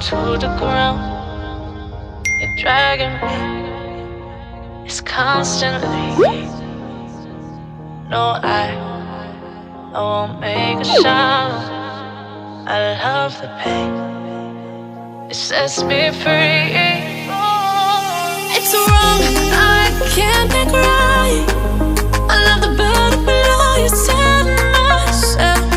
to the ground. You're dragging me, it's constantly. No, I won't make a sound. I love the pain, it sets me free. It's wrong, I can't make right. I love the bird below you, tell myself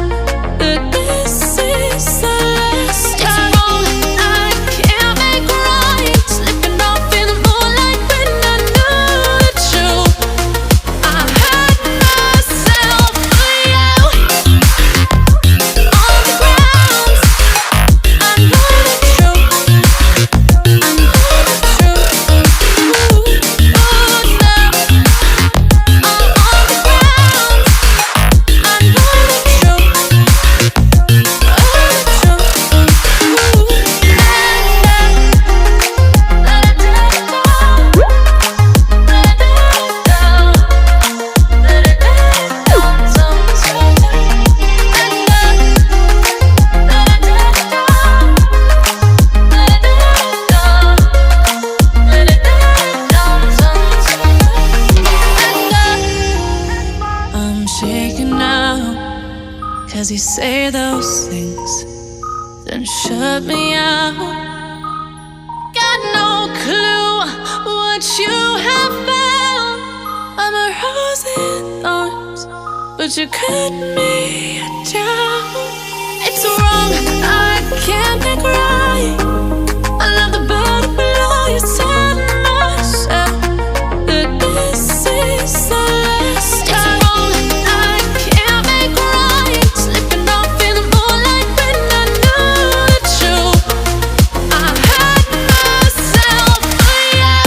that this is the last time. It's wrong, I can't make right. Slipping off in the moonlight when I knew the truth. I hurt myself for you. On the ground, I know the truth. I know the truth. Ooh, now I'm on the ground. I know the truth. I'm shaking now, 'cause you say those things, then shut me out. Got no clue what you have found. I'm a rose in thorns, but you cut me down. It's wrong, I can't make right. I love the bird below you, tell myself that this is the last time. It's wrong, I can't make right. Slipping off in the moonlight when I knew the truth. I hurt myself for you.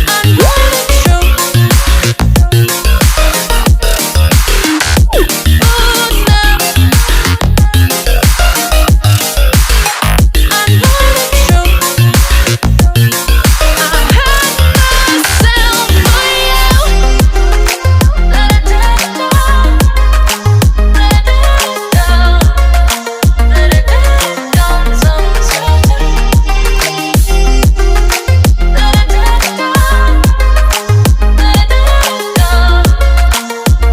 I know the truth. Ooh, now I know the truth. I hurt myself for you. Let it down, let it down, let it down, sometimes. Let it down, let it down,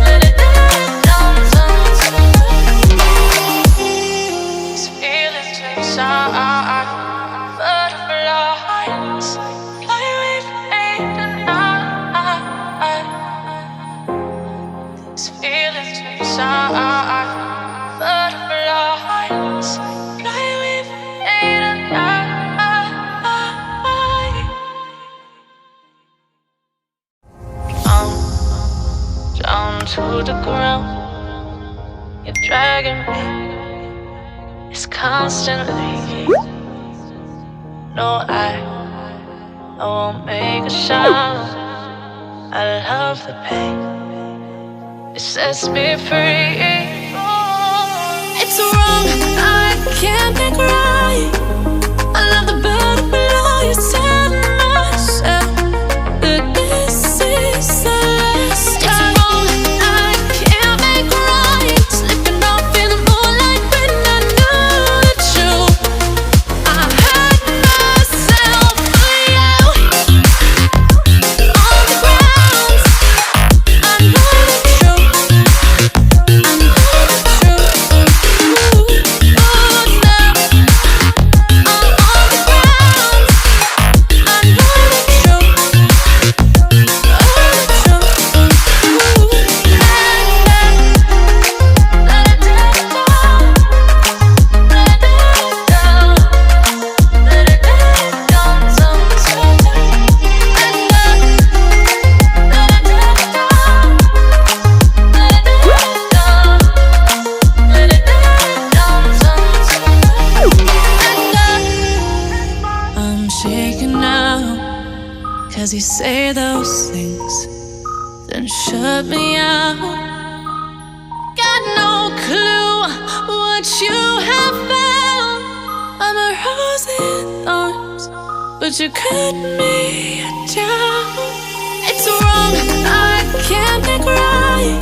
let it down, sometimes. These feelings inside, butterflies fly with me tonight. These feelings inside, butterflies fly with me tonight. I'm down to the ground. You're dragging me, it's constantly. No, I won't make a sound. I love the pain, it sets me free. It's wrong, I can't make right. I love the bird below you, tell myself that this is the last time. It's wrong, I can't make right. Slipping off in the moonlight when I knew the truth. I hurt myself for you. On the ground, I know the truth. I know the truth. Ooh, now I'm on the ground. I know the truth. I'm shaking now, 'cause you say those things, then shut me out. Got no clue what you have found. I'm a rose in thorns, but you cut me down. It's wrong, I can't make right.